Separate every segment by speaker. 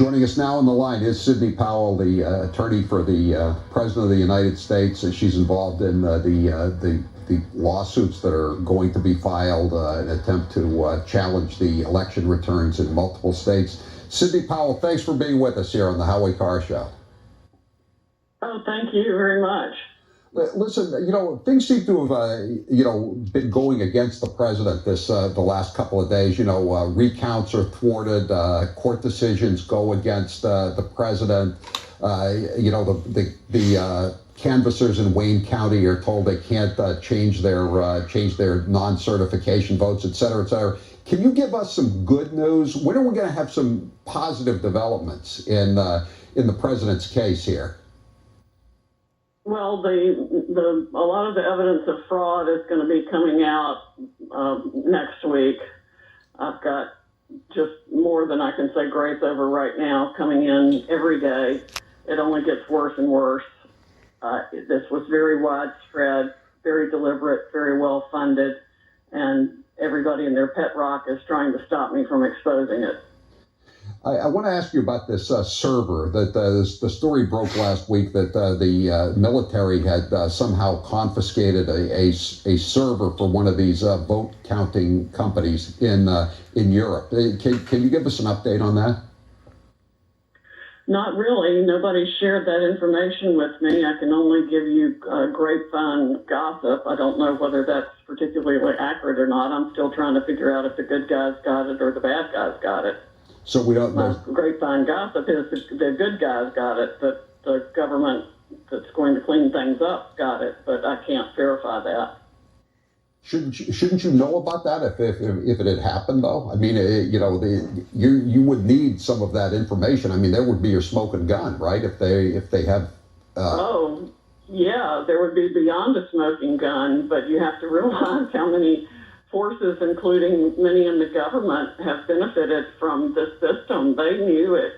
Speaker 1: Joining us now on the line is Sidney Powell, the attorney for the President of the United States. She's involved in the lawsuits that are going to be filed in an attempt to challenge the election returns in multiple states. Sidney Powell, thanks for being with us here on the Howie Carr Show.
Speaker 2: Oh, thank you very much.
Speaker 1: Listen, things seem to have, been going against the president the last couple of days. Recounts are thwarted, court decisions go against the president. The canvassers in Wayne County are told they can't change their non-certification votes, et cetera, et cetera. Can you give us some good news? When are we going to have some positive developments in the president's case here?
Speaker 2: Well, a lot of the evidence of fraud is going to be coming out next week. I've got just more than I can say grace over right now coming in every day. It only gets worse and worse. This was very widespread, very deliberate, very well funded, and everybody in their pet rock is trying to stop me from exposing it.
Speaker 1: I want to ask you about this server that the story broke last week that the military had somehow confiscated a server for one of these vote counting companies in Europe. Can you give us an update on that?
Speaker 2: Not really. Nobody shared that information with me. I can only give you grapevine gossip. I don't know whether that's particularly accurate or not. I'm still trying to figure out if the good guys got it or the bad guys got it.
Speaker 1: So we don't know.
Speaker 2: Grapevine gossip is the good guys got it, that the government that's going to clean things up got it, but I can't verify that.
Speaker 1: Shouldn't you know about that if it had happened, though? I mean, you would need some of that information. I mean, there would be your smoking gun, right? If they have.
Speaker 2: Oh, yeah, there would be beyond a smoking gun, but you have to realize how many forces, including many in the government, have benefited from this system. They knew it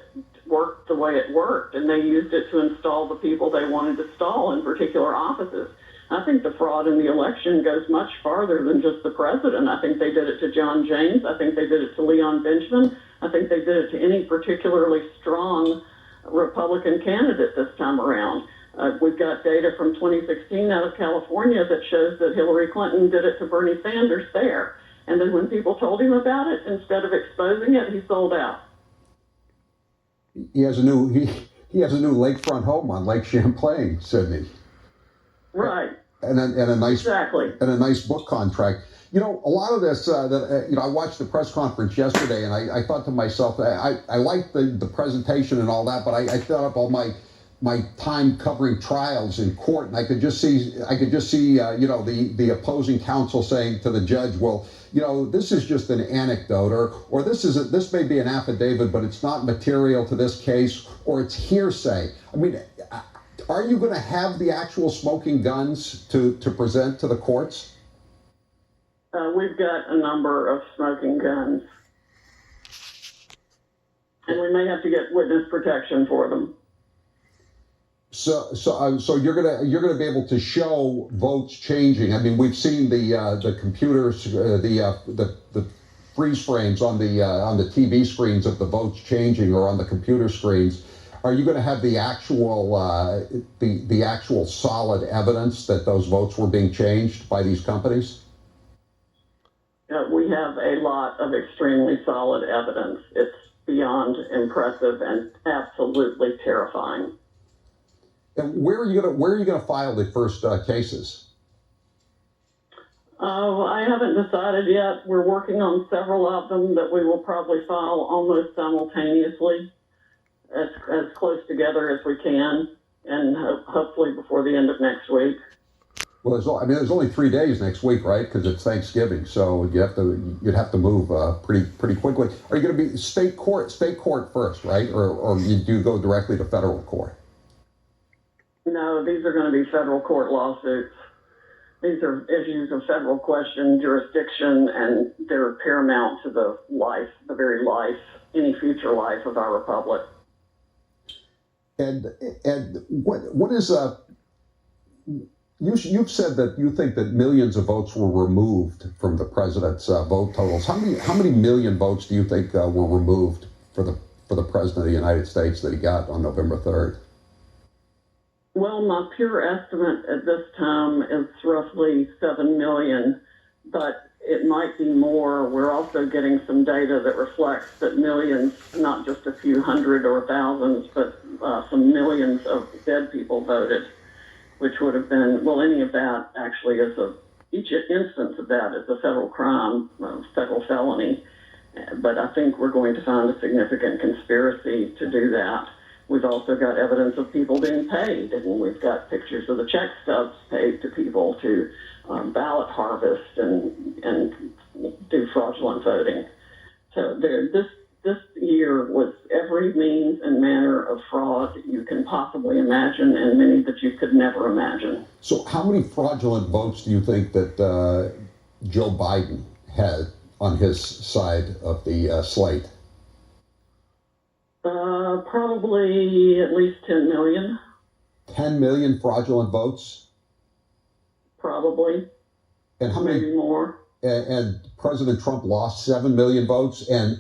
Speaker 2: worked the way it worked, and they used it to install the people they wanted to install in particular offices. I think the fraud in the election goes much farther than just the president. I think they did it to John James. I think they did it to Leon Benjamin. I think they did it to any particularly strong Republican candidate this time around. We've got data from 2016 out of California that shows that Hillary Clinton did it to Bernie Sanders there. And then when people told him about it, instead of exposing it, he sold out.
Speaker 1: He has a new lakefront home on Lake Champlain, Sidney.
Speaker 2: Right.
Speaker 1: And a nice
Speaker 2: exactly.
Speaker 1: And a nice book contract. A lot of this, I watched the press conference yesterday, and I thought to myself, I liked the presentation and all that, but I thought up all my time covering trials in court, and I could just see the opposing counsel saying to the judge, well, this is just an anecdote, or this may be an affidavit, but it's not material to this case, or it's hearsay. I mean, are you going to have the actual smoking guns to present to the courts?
Speaker 2: We've got a number of smoking guns, and we may have to get witness protection for them.
Speaker 1: So you're gonna be able to show votes changing. I mean, we've seen the computers, the freeze frames on the TV screens of the votes changing, or on the computer screens. Are you going to have the actual actual solid evidence that those votes were being changed by these companies?
Speaker 2: We have a lot of extremely solid evidence. It's beyond impressive and absolutely terrifying.
Speaker 1: And where are you going to file the first cases?
Speaker 2: Oh, I haven't decided yet. We're working on several of them that we will probably file almost simultaneously, as close together as we can, and hopefully before the end of next week.
Speaker 1: Well, there's only 3 days next week, right? Because it's Thanksgiving, so you'd have to move pretty quickly. Are you going to be state court first, right? Or do you go directly to federal court?
Speaker 2: No, these are going to be federal court lawsuits. These are issues of federal question, jurisdiction, and they're paramount to the very life, any future life of our republic.
Speaker 1: And what is you've said that you think that millions of votes were removed from the president's vote totals. How many million votes do you think were removed for for the President of the United States that he got on November 3rd?
Speaker 2: Well, my pure estimate at this time is roughly 7 million, but it might be more. We're also getting some data that reflects that millions, not just a few hundred or thousands, but some millions of dead people voted, which would have been, well, any of that actually each instance of that is a federal crime, federal felony. But I think we're going to find a significant conspiracy to do that. We've also got evidence of people being paid, and we've got pictures of the check stubs paid to people to ballot harvest and do fraudulent voting. So this year was every means and manner of fraud you can possibly imagine, and many that you could never imagine.
Speaker 1: So how many fraudulent votes do you think that Joe Biden had on his side of the slate?
Speaker 2: Probably at least 10 million.
Speaker 1: 10 million fraudulent votes?
Speaker 2: Probably.
Speaker 1: And how many?
Speaker 2: Maybe more.
Speaker 1: And President Trump lost 7 million votes. And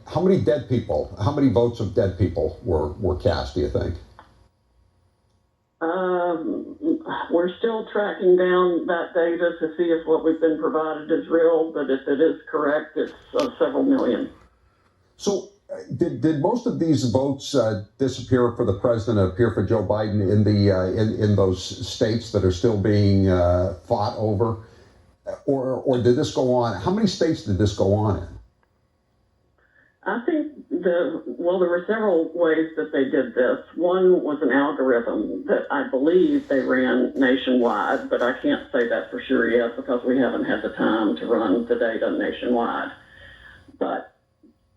Speaker 1: how many dead people? How many votes of dead people were cast, do you think?
Speaker 2: We're still tracking down that data to see if what we've been provided is real, but if it is correct, it's several million.
Speaker 1: So did most of these votes disappear for the president and appear for Joe Biden in the in those states that are still being fought over, or did this go on? How many states did this go on in?
Speaker 2: I think there were several ways that they did this. One was an algorithm that I believe they ran nationwide, but I can't say that for sure yet because we haven't had the time to run the data nationwide. But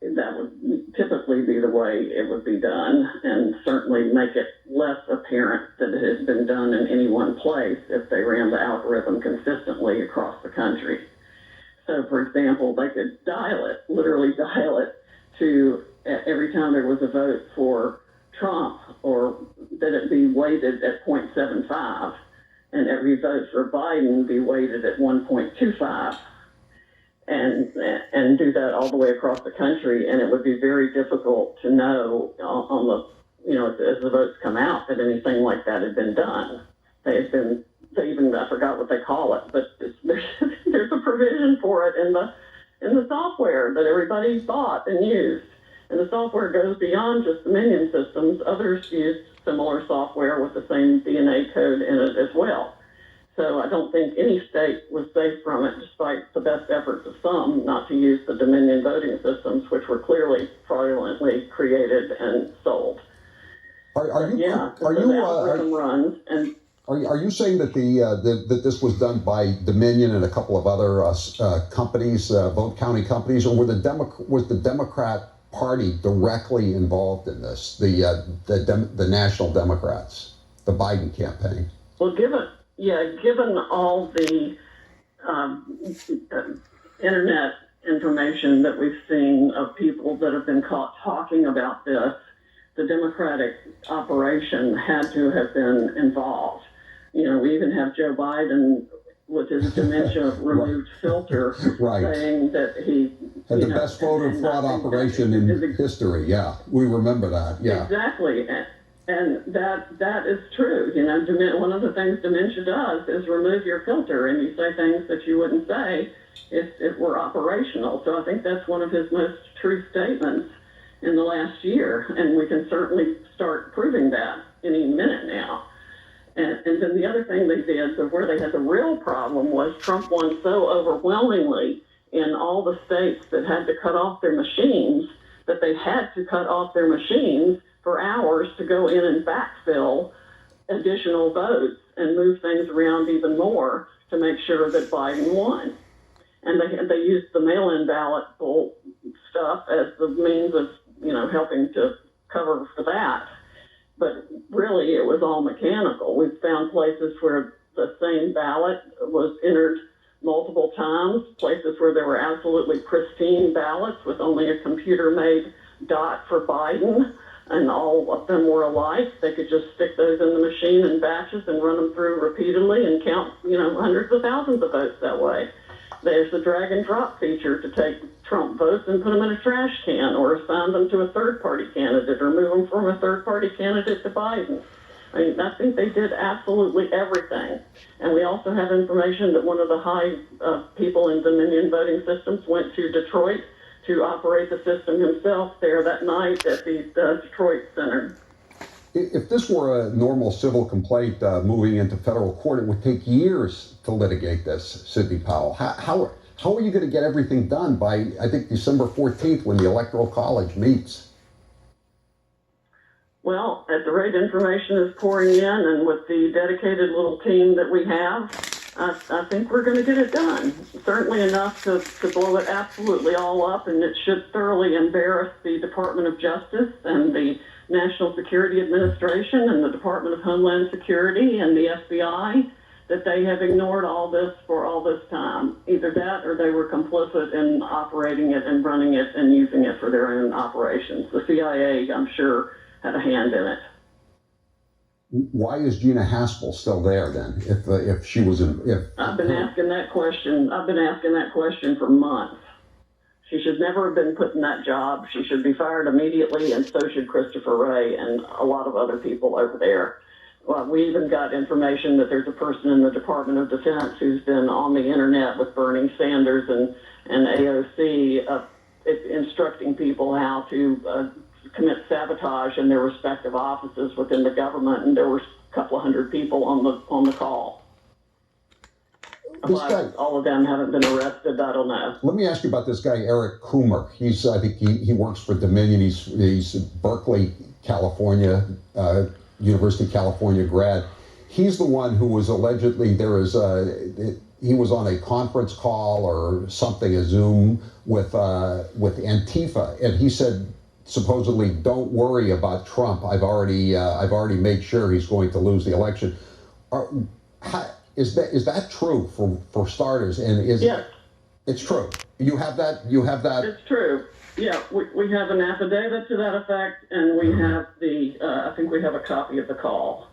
Speaker 2: that would typically be the way it would be done, and certainly make it less apparent that it has been done in any one place if they ran the algorithm consistently across the country. So, for example, they could literally dial it to every time there was a vote for Trump, or that it be weighted at 0.75, and every vote for Biden be weighted at 1.25. And do that all the way across the country, and it would be very difficult to know on the, as the votes come out, that anything like that had been done. I forgot what they call it, but there's a provision for it in the software that everybody bought and used. And the software goes beyond just the Minion systems. Others use similar software with the same DNA code in it as well. So I don't think any state was safe from it, despite the best efforts of some not to use the Dominion voting systems, which were clearly fraudulently created and sold.
Speaker 1: Are you saying that that this was done by Dominion and a couple of other companies, vote counting companies, or was the Democrat Party directly involved in this? The National Democrats, the Biden campaign.
Speaker 2: Well, given all the internet information that we've seen of people that have been caught talking about this, the Democratic operation had to have been involved. We even have Joe Biden with his dementia removed filter saying that he
Speaker 1: had the best voter fraud operation in history. Yeah, we remember that. Yeah,
Speaker 2: exactly. And that is true. One of the things dementia does is remove your filter, and you say things that you wouldn't say if it were operational. So I think that's one of his most true statements in the last year, and we can certainly start proving that any minute now. And then the other thing they did, so where they had the real problem, was Trump won so overwhelmingly in all the states that had to cut off their machines, that they had to cut off their machines for hours to go in and backfill additional votes and move things around even more to make sure that Biden won. And they used the mail-in ballot stuff as the means of, helping to cover for that. But really, it was all mechanical. We've found places where the same ballot was entered multiple times, places where there were absolutely pristine ballots with only a computer-made dot for Biden, and all of them were alike. They could just stick those in the machine in batches and run them through repeatedly and count, hundreds of thousands of votes that way. There's the drag and drop feature to take Trump votes and put them in a trash can, or assign them to a third-party candidate, or move them from a third-party candidate to Biden. I mean, I think they did absolutely everything. And we also have information that one of the high people in Dominion voting systems went to Detroit to operate the system himself there that night at the Detroit Center.
Speaker 1: If this were a normal civil complaint moving into federal court, it would take years to litigate this, Sidney Powell. How are you going to get everything done by, I think, December 14th when the Electoral College meets?
Speaker 2: Well, at the rate information is pouring in, and with the dedicated little team that we have, I think we're going to get it done. Certainly enough to blow it absolutely all up, and it should thoroughly embarrass the Department of Justice and the National Security Administration and the Department of Homeland Security and the FBI that they have ignored all this for all this time. Either that or they were complicit in operating it and running it and using it for their own operations. The CIA, I'm sure, had a hand in it.
Speaker 1: Why is Gina Haspel still there then? If she was in,
Speaker 2: I've been asking that question. I've been asking that question for months. She should never have been put in that job. She should be fired immediately, and so should Christopher Wray and a lot of other people over there. Well, we even got information that there's a person in the Department of Defense who's been on the internet with Bernie Sanders and AOC instructing people how to commit sabotage in their respective offices within the government, and there were a couple of hundred people on the call. All of them haven't been arrested, I don't know.
Speaker 1: Let me ask you about this guy, Eric Coomer. I think he works for Dominion. He's Berkeley, California, University of California grad. He's the one who was allegedly, he was on a conference call or something, a Zoom with Antifa, and he said, supposedly, don't worry about Trump. I've already made sure he's going to lose the election. Is that true for starters? And
Speaker 2: yes,
Speaker 1: it's true. You have that.
Speaker 2: It's true. Yeah, we have an affidavit to that effect, and we have I think we have a copy of the call.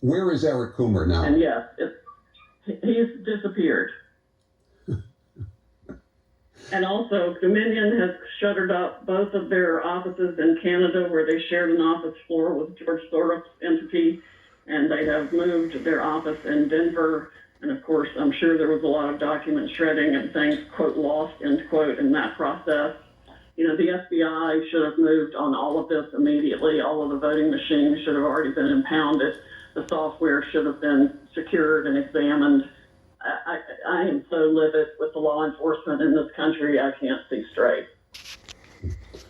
Speaker 1: Where is Eric Coomer now?
Speaker 2: And yes, he's disappeared. And also, Dominion has shuttered up both of their offices in Canada, where they shared an office floor with George Soros's entity, and they have moved their office in Denver. And of course, I'm sure there was a lot of document shredding and things, quote, lost, end quote, in that process. You know, the FBI should have moved on all of this immediately. All of the voting machines should have already been impounded. The software should have been secured and examined. I am so livid with the law enforcement in this country, I can't see straight.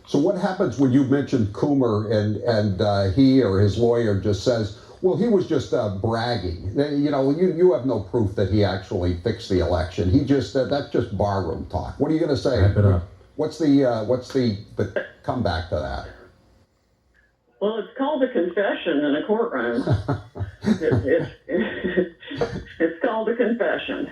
Speaker 1: So what happens when you mention Coomer and he or his lawyer just says, well, he was just bragging. You know, you have no proof that he actually fixed the election. He just that's just barroom talk. What are you going to say?
Speaker 3: Wrap it up.
Speaker 1: What's the comeback to that?
Speaker 2: Well, it's called a confession in a courtroom. It's called a confession.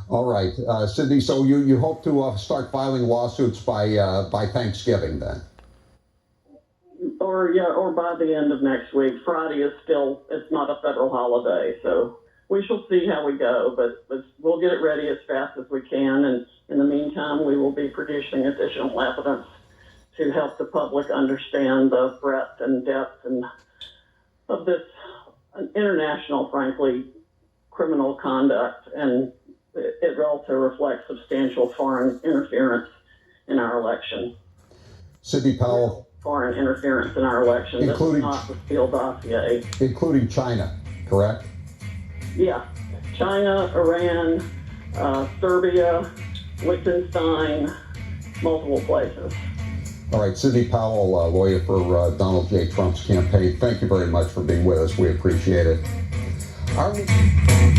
Speaker 1: All right, Sidney. So you hope to start filing lawsuits by Thanksgiving then?
Speaker 2: Or by the end of next week. Friday it's not a federal holiday, so we shall see how we go. But we'll get it ready as fast as we can, and in the meantime, we will be producing additional evidence to help the public understand the breadth and depth of this international, frankly, criminal conduct, and it also reflects substantial foreign interference in our election.
Speaker 1: Sidney Powell.
Speaker 2: Foreign interference in our election.
Speaker 1: Including,
Speaker 2: this is not the Steele dossier.
Speaker 1: Including China, correct?
Speaker 2: Yeah. China, Iran, Serbia, Liechtenstein, multiple places.
Speaker 1: All right, Sidney Powell, lawyer for Donald J. Trump's campaign. Thank you very much for being with us. We appreciate it.